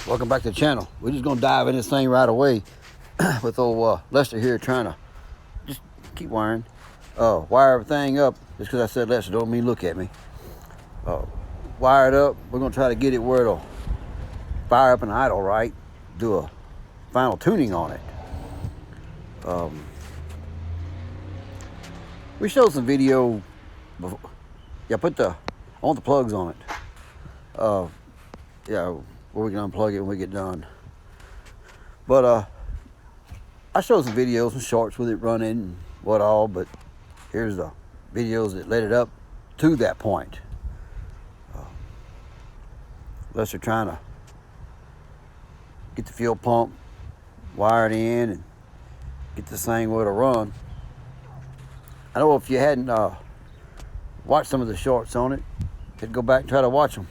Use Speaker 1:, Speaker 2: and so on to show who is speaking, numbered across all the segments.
Speaker 1: Welcome back to the channel. We're just gonna dive in this thing right away with old Lester here trying to just keep wiring. Wire everything up. Just because I said Lester don't mean look at me. Wire it up. We're gonna try to get it where it'll fire up and idle right. Do a final tuning on it. We showed some video before. Yeah, I want the plugs on it. Yeah, where we can unplug it when we get done. But I showed some videos and shorts with it running and what all, but here's the videos that led it up to that point. Lester trying to get the fuel pump wired in and get this thing where it'll run. I know if you hadn't watched some of the shorts on it, you'd go back and try to watch them,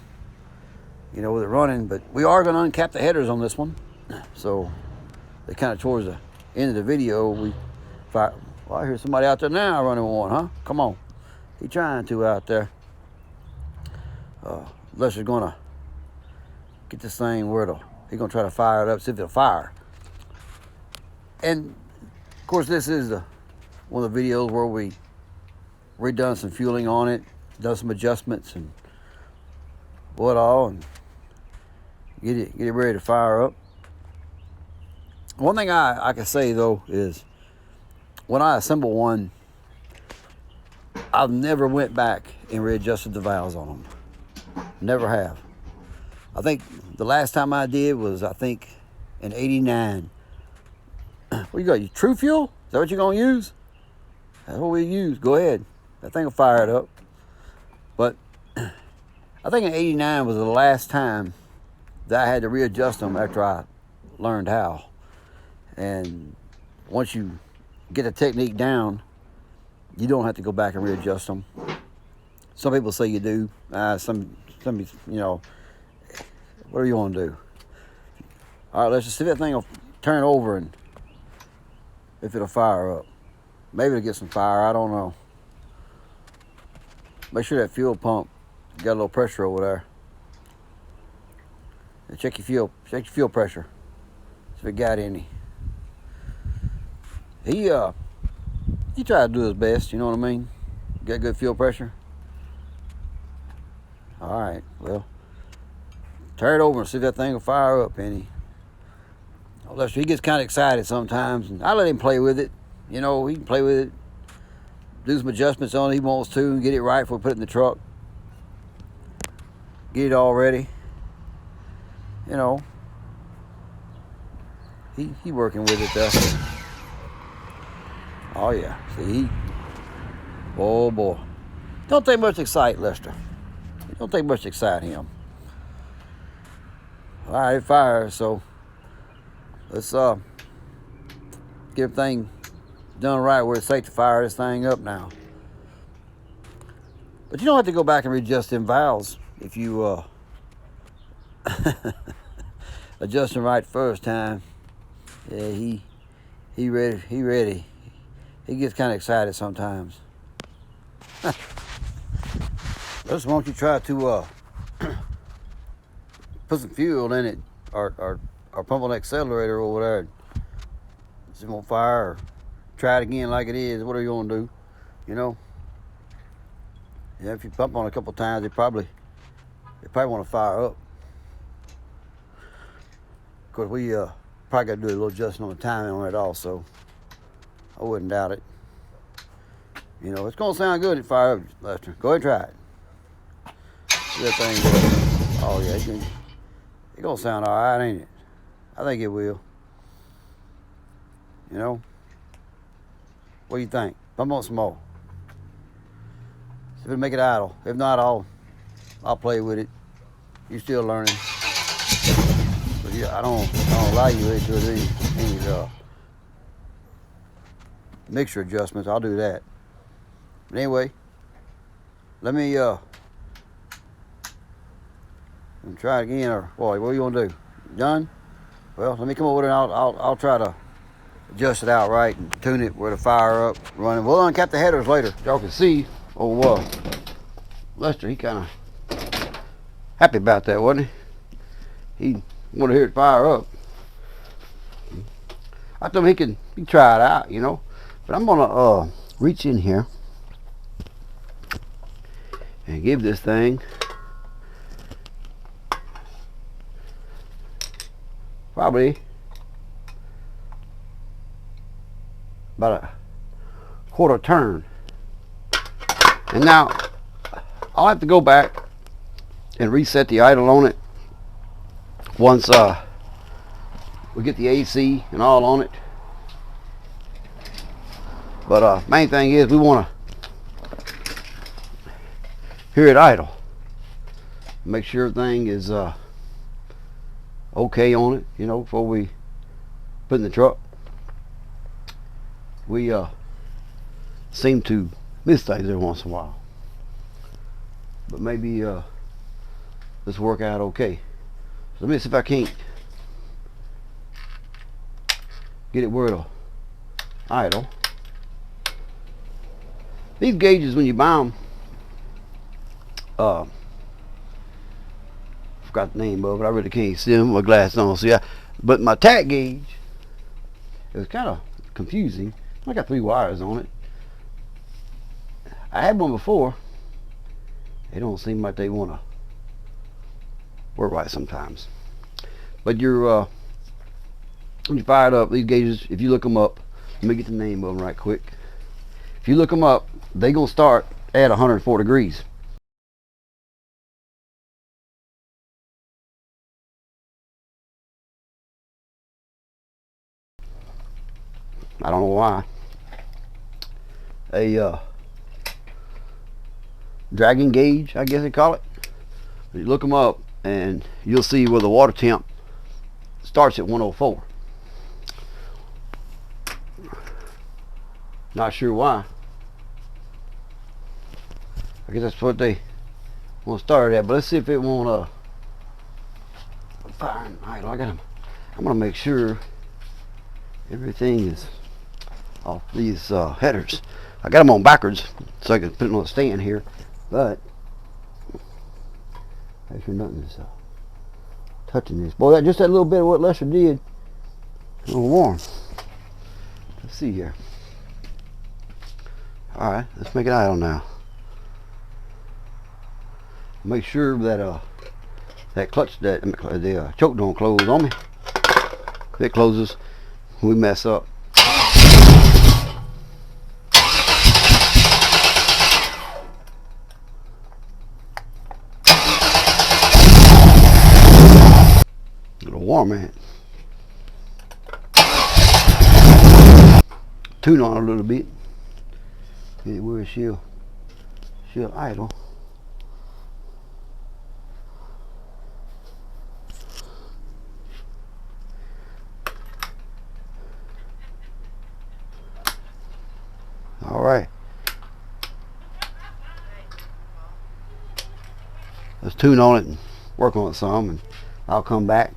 Speaker 1: you know, with it running. But we are going to uncap the headers on this one. So they kind of towards the end of the video, we fire. Well, I hear somebody out there now running one, huh? Come on. He trying to out there. Lester's going to get this thing where he's going to try to fire it up, see if it'll fire. And, of course, this is one of the videos where we redone some fueling on it, done some adjustments and what all, and get it ready to fire up. One thing I can say, though, is when I assemble one, I've never went back and readjusted the valves on them. Never have. I think the last time I did was, I think, in '89. What you got, your True Fuel? Is that what you're going to use? That's what we use. Go ahead. That thing will fire it up. But I think in '89 was the last time that I had to readjust them after I learned how. And once you get the technique down, you don't have to go back and readjust them. Some people say you do. Some you know, whatever you want to do. All right, let's just see if that thing will turn over and if it'll fire up. Maybe it'll get some fire, I don't know. Make sure that fuel pump got a little pressure over there. And check your fuel pressure. See if it got any. He tried to do his best, you know what I mean? Got good fuel pressure. All right, well, turn it over and see if that thing will fire up any. Lester, he gets kind of excited sometimes, and I let him play with it. You know, he can play with it, do some adjustments on it he wants to, and get it right before we put it in the truck. Get it all ready. You know, he working with it there. Oh yeah, see, oh boy. Don't take much to excite Lester. Don't take much to excite him. All right, it fires, so let's get everything done right where it's safe to fire this thing up now. But you don't have to go back and readjust them valves if you adjust them right first time. Yeah, he ready. He gets kind of excited sometimes. Just why don't you try to put some fuel in it or pump on the accelerator over there. See if it won't fire, or try it again like it is. Whatever you want to do, you know. Yeah, if you pump on it a couple times, it probably want to fire up. Of course, we probably got to do a little adjustment on the timing on it also. I wouldn't doubt it. You know, it's gonna sound good at fire up, Lester. Go ahead and try it. See that thing goes. Oh yeah, it's gonna sound all right, ain't it? I think it will. You know? What do you think? Pump on some more. See if it'll make it idle. If not, I'll play with it. You're still learning. But yeah, I don't allow you to do any mixture adjustments. I'll do that. But anyway, let me try it again, or what do you want to do? Done? Well, let me come over there and I'll try to adjust it out right and tune it where the fire up running. We'll uncap the headers later. Y'all can see. Oh, Lester, he kind of happy about that, wasn't he? want to hear it fire up. I told him he can try it out, you know. But I'm gonna reach in here and give this thing probably about a quarter turn. And now I'll have to go back and reset the idle on it once we get the AC and all on it. But main thing is we want to hear it idle, make sure everything is okay on it, you know, before we put in the truck. We seem to miss things every once in a while, but maybe this will work out okay. So let me see if I can't get it where it'll idle. These gauges, when you buy them, forgot the name of it. I really can't see them with my glasses on. So yeah, but my tack gauge is kind of confusing. I got 3 wires on it. I had one before. They don't seem like they want to work right sometimes. But you're when you fire it up, these gauges, if you look them up, let me get the name of them right quick. If you look them up, they're gonna start at 104 degrees. I don't know why. A dragging gauge, I guess they call it. You look them up and you'll see where the water temp starts at 104. Not sure why. I guess that's what they want to start at, but let's see if it won't fire and idle. I'm gonna make sure everything is off these headers. I got them on backwards so I can put it on a stand here, but make sure nothing is touching this. Boy, that just that little bit of what Lestah did, a little warm. Let's see here. All right, let's make it idle now. Make sure that that clutch, that the choke don't close on me. If it closes, we mess up. A little warm, man. Tune on a little bit. Get it where she'll idle. All right. Let's tune on it and work on it some, and I'll come back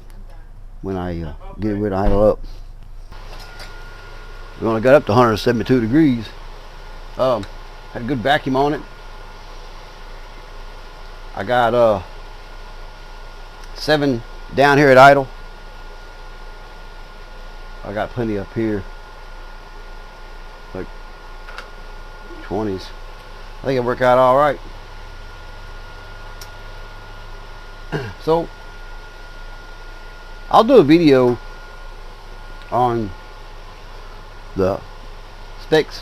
Speaker 1: when I get it ready to idle up. We only got up to 172 degrees. Had a good vacuum on it. I got 7 down here at idle. I got plenty up here, like 20s. I think it worked out all right. So I'll do a video on the specs,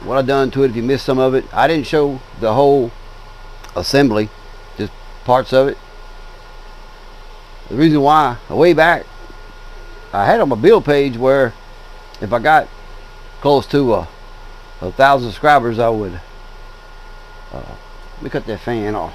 Speaker 1: what I done to it. If you missed some of it, I didn't show the whole assembly, just parts of it. The reason why, way back, I had on my build page where if I got close to 1,000 subscribers, I would let me cut that fan off.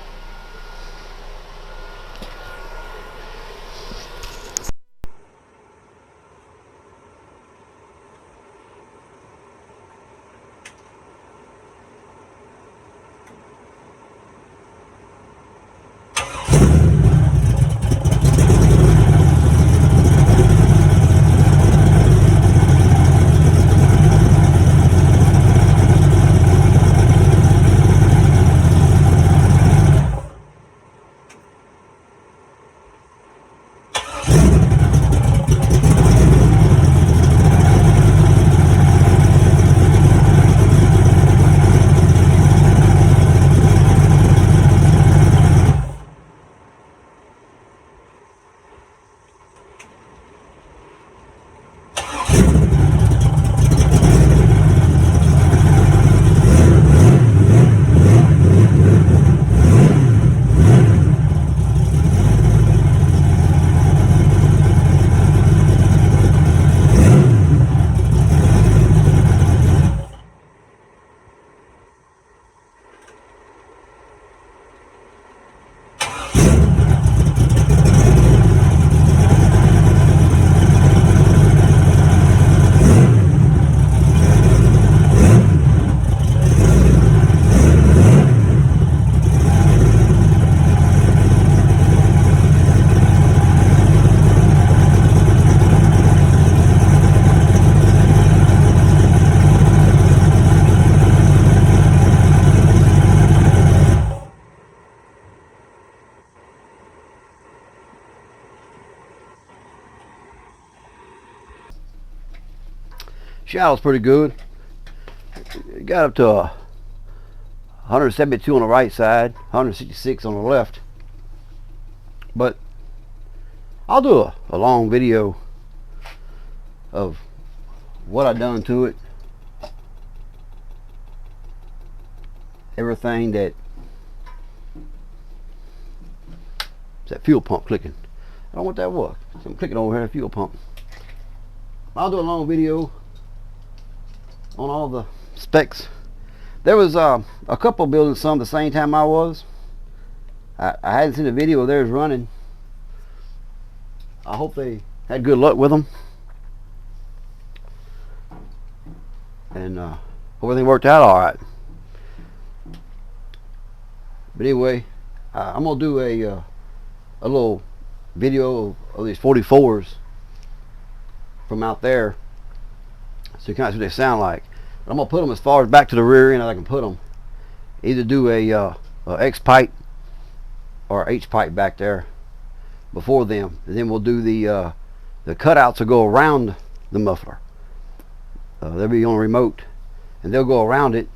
Speaker 1: shallow's pretty good. It got up to 172 on the right side, 166 on the left. But I'll do a long video of what I done to it. Everything that is that fuel pump clicking. I don't know what that was. Something clicking over here, a fuel pump. I'll do a long video on all the specs. There was a couple building some the same time I was. I hadn't seen the video of theirs running. I hope they had good luck with them, and hope everything worked out all right. But anyway, I'm gonna do a little video of these 44s from out there, so you kind of see what they sound like. But I'm gonna put them as far as back to the rear end as I can put them. Either do a X pipe or H pipe back there before them, and then we'll do the cutouts will go around the muffler. They'll be on a remote, and they'll go around it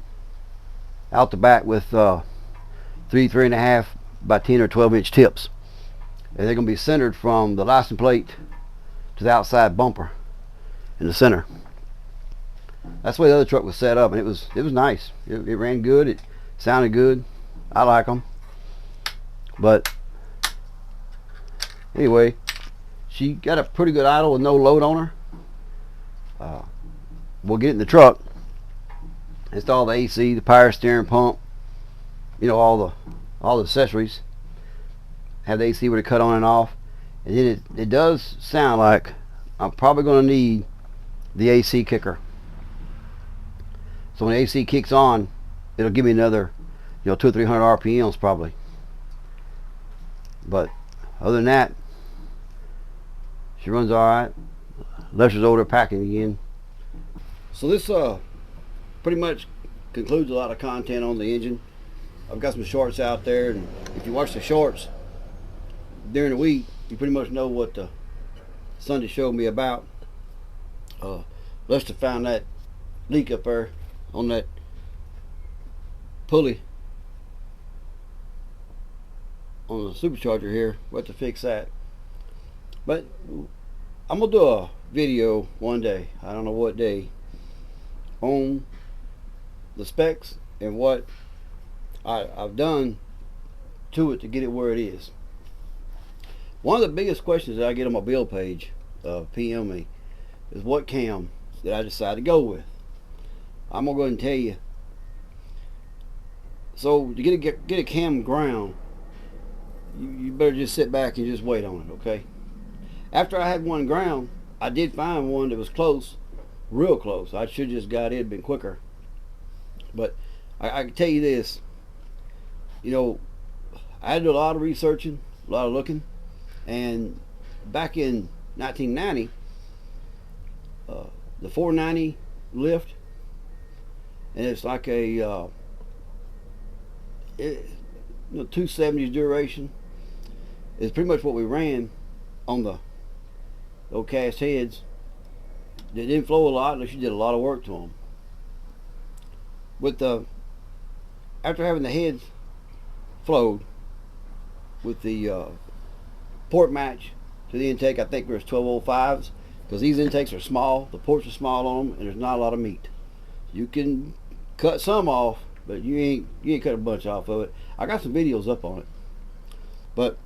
Speaker 1: out the back with 3.5 by 10 or 12 inch tips, and they're gonna be centered from the license plate to the outside bumper in the center. That's the way the other truck was set up, and it was nice. It ran good. It sounded good. I like them. But anyway, she got a pretty good idle with no load on her. We'll get it in the truck, install the AC, the power steering pump, you know, all the accessories. Have the AC with it cut on and off, and then it does sound like I'm probably going to need the AC kicker. So when the AC kicks on, it'll give me another, 200 or 300 RPMs probably. But other than that, she runs all right. Lester's over there packing again. So this pretty much concludes a lot of content on the engine. I've got some shorts out there, and if you watch the shorts during the week, you pretty much know what the Sunday showed me about. Lester found that leak up there on that pulley on the supercharger here. We'll have to fix that. But I'm gonna do a video one day, I don't know what day, on the specs and what I've done to it to get it where it is. One of the biggest questions that I get on my bill page, PM me, is what cam that I decide to go with. I'm gonna go ahead and tell you. So to get a cam ground, you better just sit back and just wait on it, okay? After I had one ground, I did find one that was close, real close. I should just got it, been quicker. But I can tell you this, I had to do a lot of researching, a lot of looking, and back in 1990, the 490 lift, and it's like a 270s duration, is pretty much what we ran on the old cast heads. They didn't flow a lot unless you did a lot of work to them. With after having the heads flowed with the port match to the intake, I think there's 1205s, because these intakes are small, the ports are small on them, and there's not a lot of meat. You can cut some off, but you ain't cut a bunch off of it. I got some videos up on it. But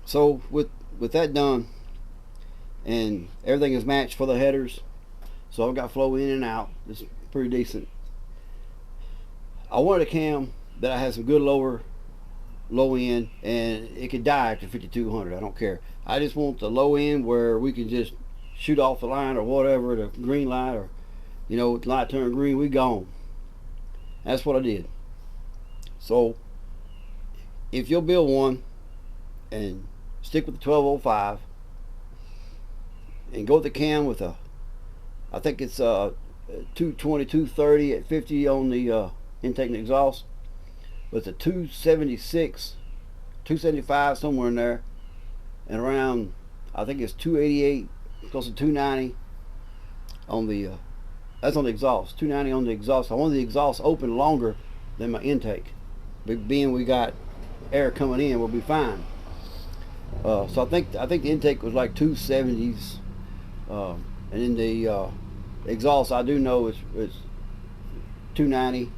Speaker 1: so with that done, and everything is matched for the headers, so I've got flow in and out. It's pretty decent. I wanted a cam that I had some good low end, and it could die after 5200. I don't care. I just want the low end where we can just shoot off the line or whatever, the green light, or light turn green, we gone. That's what I did. So if you'll build one and stick with the 1205 and go with the cam with I think it's 220, 230 at 50 on the intake and exhaust, with a 276, 275 somewhere in there, and around I think it's 288, close to 290 on the that's on the exhaust. 290 on the exhaust. I want the exhaust open longer than my intake. Being we got air coming in, we'll be fine. So I think the intake was like 270s, and then the exhaust I do know is 290,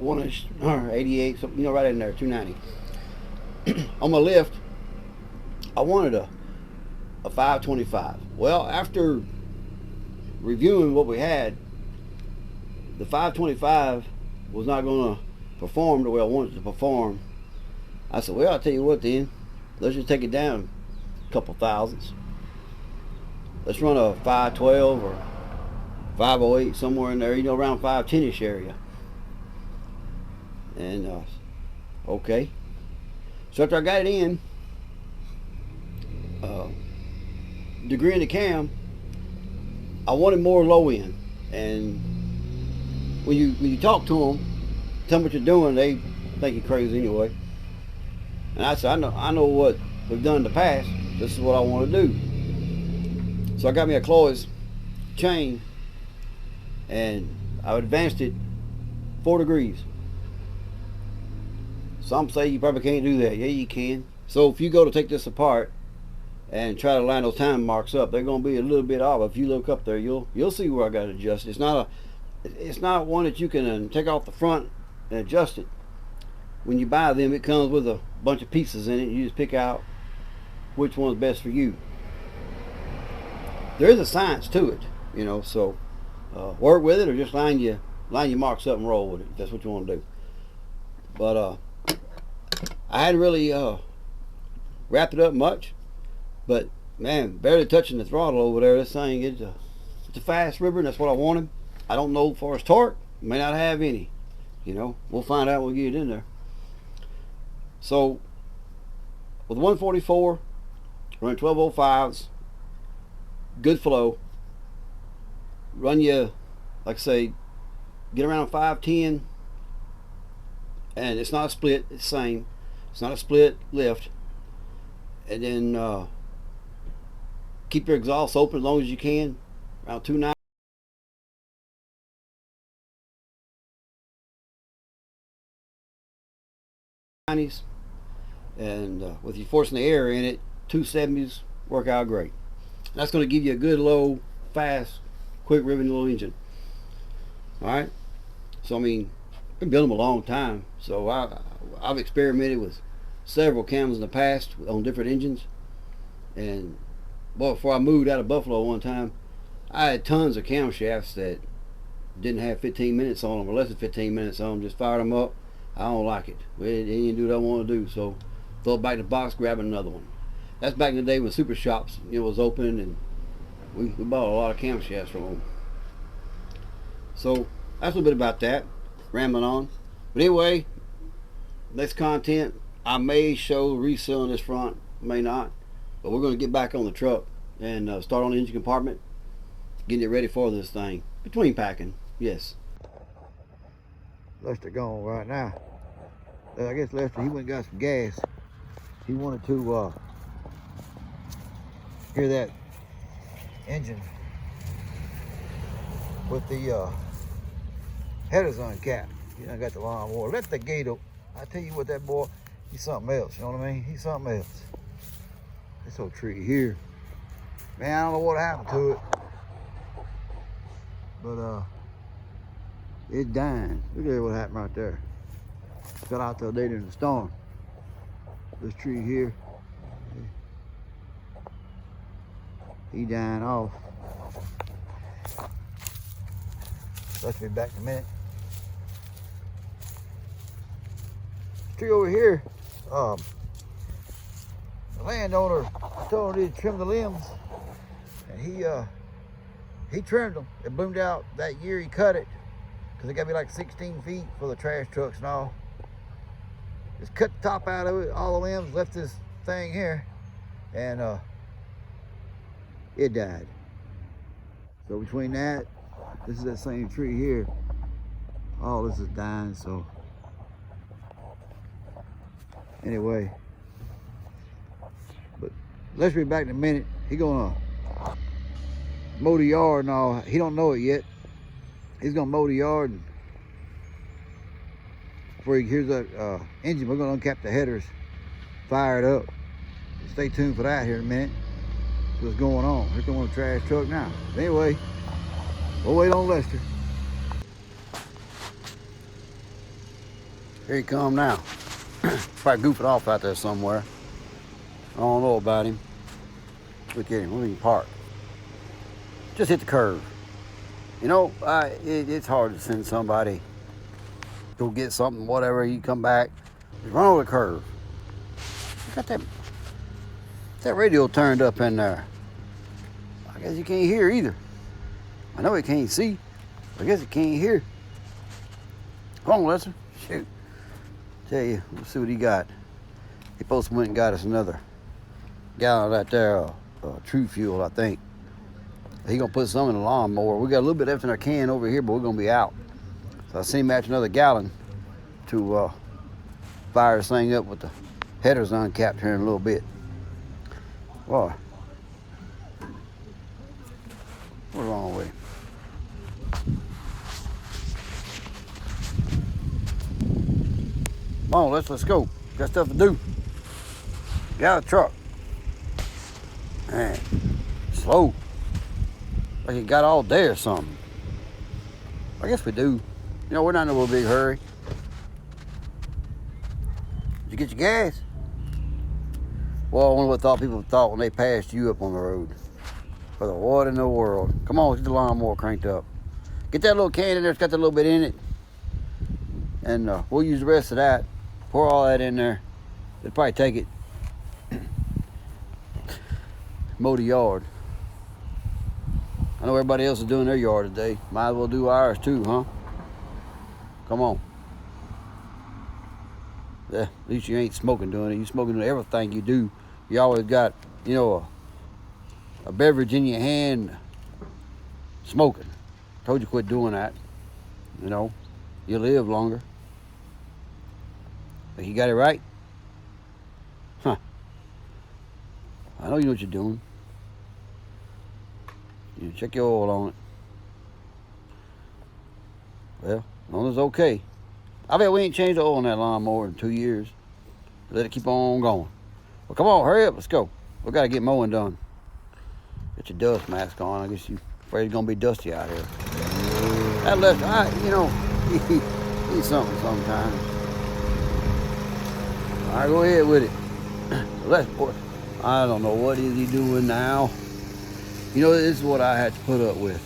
Speaker 1: 1-ish, or 88, so, you know, right in there, 290. On my lift, I wanted a 525. Well, after reviewing what we had, the 525 was not going to perform the way I wanted it to perform. I said, well, I'll tell you what then, let's just take it down a couple thousandths. Let's run a 512 or 508, somewhere in there, you know, around 510-ish area. And okay. So after I got it in, degree in the cam, I wanted more low end. And when you talk to them, tell them what you're doing, they think you're crazy anyway. And I said, I know what we've done in the past. This is what I want to do. So I got me a Cloy's chain, and I advanced it 4 degrees. Some say you probably can't do that. Yeah, you can. So if you go to take this apart and try to line those time marks up, they're going to be a little bit off. If you look up there, you'll see where I got it adjusted. It's not one that you can take off the front and adjust it. When you buy them, it comes with a bunch of pieces in it. You just pick out which one's best for you. There is a science to it, you know. So work with it, or just line your marks up and roll with it. If that's what you want to do. But I hadn't really wrapped it up much. But man, barely touching the throttle over there. This thing, it's a fast ripper, and that's what I wanted. I don't know as far as torque, may not have any. You know, we'll find out when we get it in there. So with 144, running 1205s, good flow. Run you, like I say, get around 510, and it's not a split. It's the same. It's not a split lift. And then keep your exhaust open as long as you can, around 290. And with you forcing the air in it, 270s work out great. And that's going to give you a good low, fast, quick riveting little engine. All right. So I mean, I've been building them a long time. So I've experimented with several cams in the past on different engines. And boy, before I moved out of Buffalo one time, I had tons of camshafts that didn't have 15 minutes on them, or less than 15 minutes on them. Just fired them up. I don't like it. It didn't do what I want to do. So throw it back in the box, grab another one. That's back in the day when super shops, you know, was open, and we bought a lot of camshafts from them. So that's a little bit about that. Rambling on. But anyway, next content, I may show resealing this front, may not. But we're going to get back on the truck and start on the engine compartment, getting it ready for this thing. Between packing, yes. Lester gone right now. I guess Lester, he went and got some gas. He wanted to hear that engine with the headers uncapped. You know, got the lawnmower. Let the gate open. I tell you what, that boy, he's something else. You know what I mean? He's something else. This old tree here, man, I don't know what happened to it, but it's dying. Look at what happened right there. Fell out the other day during the storm. This tree here, he dying off. Let's be back in a minute. This tree over here, the landowner, I told him to trim the limbs, and he trimmed them. It bloomed out that year he cut it, because it got to be like 16 feet for the trash trucks and all. Just cut the top out of it, all the limbs, left this thing here, and it died. So between that, this is that same tree here, all this is dying. So anyway, but let's be back in a minute. He gonna mow the yard and all. He don't know it yet. He's gonna mow the yard and before he hears that engine, we're gonna uncap the headers, fire it up. Stay tuned for that here in a minute. See what's going on. Here comes a trash truck now. But anyway, we'll wait on Lester. Here he come now. Probably goofing off out there somewhere. I don't know about him. Look at him. Look at him park. Just hit the curve. You know, it's hard to send somebody go get something, whatever. You come back, just run over the curve. Got that radio turned up in there. I guess you can't hear either. I know he can't see. I guess he can't hear. Come on, Lester. Shoot. Tell you, let's see what he got. He supposed to went and got us another gallon of that there True Fuel, I think. He gonna put some in the lawnmower. We got a little bit left in our can over here, but we're gonna be out. So I seen him match another gallon to fire this thing up with the headers uncapped here in a little bit. Boy, what's wrong with him? Come on, let's go. Got stuff to do. Get out of the truck. Man, slow. Like it got all day or something. I guess we do. You know, we're not in a real big hurry. Did you get your gas? Well, I wonder what people thought when they passed you up on the road. For the what in the world? Come on, get the lawnmower cranked up. Get that little can in there. It's got that little bit in it. And we'll use the rest of that. Pour all that in there. They'll probably take it. Mow the yard. I know everybody else is doing their yard today. Might as well do ours too, huh? Come on. Yeah, at least you ain't smoking doing it. You smoking doing everything you do. You always got, you know, a beverage in your hand smoking. Told you quit doing that. You know, you live longer. But you got it right? Huh. I know you know what you're doing. You check your oil on it. Well, as long as it's okay. I bet we ain't changed the oil on that lawnmower in 2 years. Let it keep on going. Well, come on, hurry up, let's go. We gotta get mowing done. Get your dust mask on. I guess you afraid it's gonna be dusty out here. That Lester, you know, he's something sometimes. All right, go ahead with it. Lester, I don't know what is he doing now. You know, this is what I had to put up with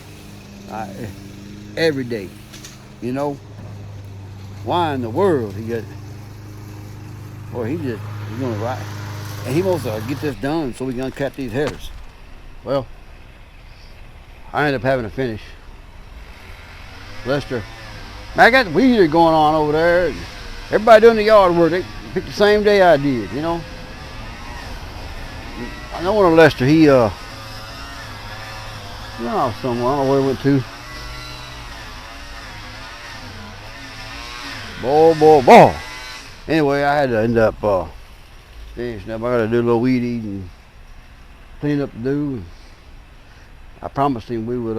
Speaker 1: every day. You know, why in the world he got? Boy, he's gonna ride, and he wants to get this done so we can uncap these headers. Well, I ended up having to finish. Lester, man, I got the weed eater going on over there. Everybody doing the yard work. They picked the same day I did. You know, I know one of Lester. He somewhere. I don't know where he went to. Boy. Anyway, I had to end up finishing up. I got to do a little weed eating, clean up to do. I promised him we would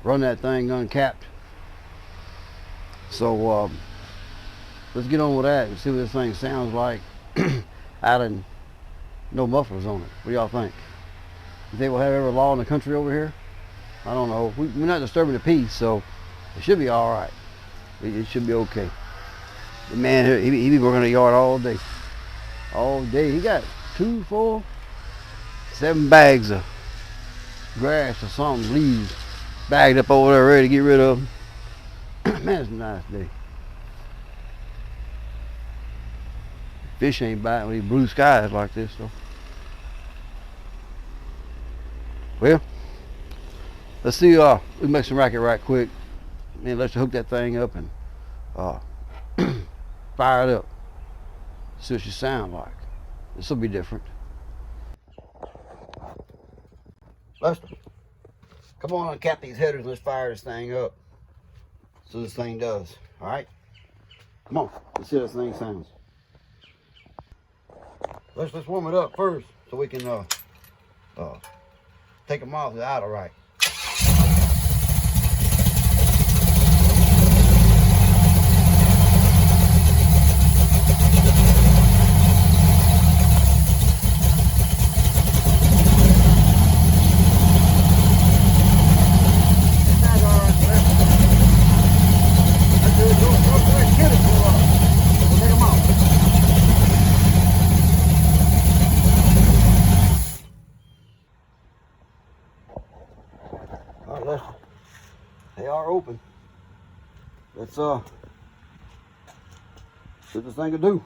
Speaker 1: run that thing uncapped. So let's get on with that and see what this thing sounds like out of no mufflers on it. What do y'all think? You think we'll have every law in the country over here? I don't know. We're not disturbing the peace, so it should be all right. It should be okay. The man, he be working the yard all day. All day. He got 2, 4, 7 bags of grass or something, leaves, bagged up over there ready to get rid of them. Man, it's a nice day. Fish ain't biting with these blue skies like this, though. Well, let's see, we make some racket right quick. Man, let's hook that thing up and fire it up. See what she sound like. This will be different. Lester, come on and cap these headers and let's fire this thing up. So this thing does, all right? Come on, let's see how this thing sounds. Let's warm it up first so we can take them off the idle right. All right, Lester. They are open. Let's see what this thing can do.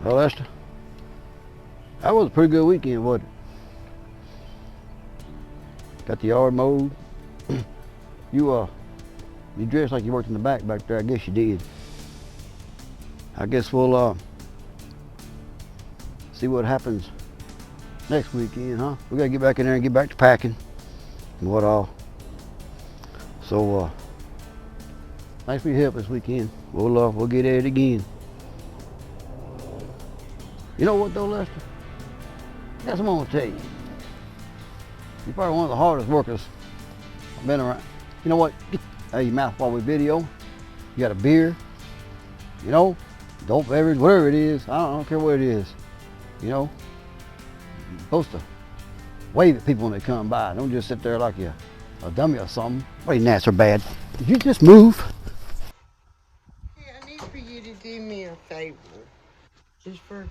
Speaker 1: Well, Lester, that was a pretty good weekend, wasn't it? Got the yard mowed. You dressed like you worked in the back there. I guess you did. I guess we'll see what happens next weekend, huh? We gotta get back in there and get back to packing and what all. So thanks for your help this weekend. We'll get at it again. You know what though, Lester? That's what I'm gonna tell you. You're probably one of the hardest workers I've been around. You know what? Get out of your mouth while we video. You got a beer, you know, dope beverage, whatever it is. I don't care what it is. You know, you're supposed to wave at people when they come by. Don't just sit there like you're a dummy or something. What are you nasty or bad? Did you just move?
Speaker 2: Hey, I need for you to do me a favor. Just for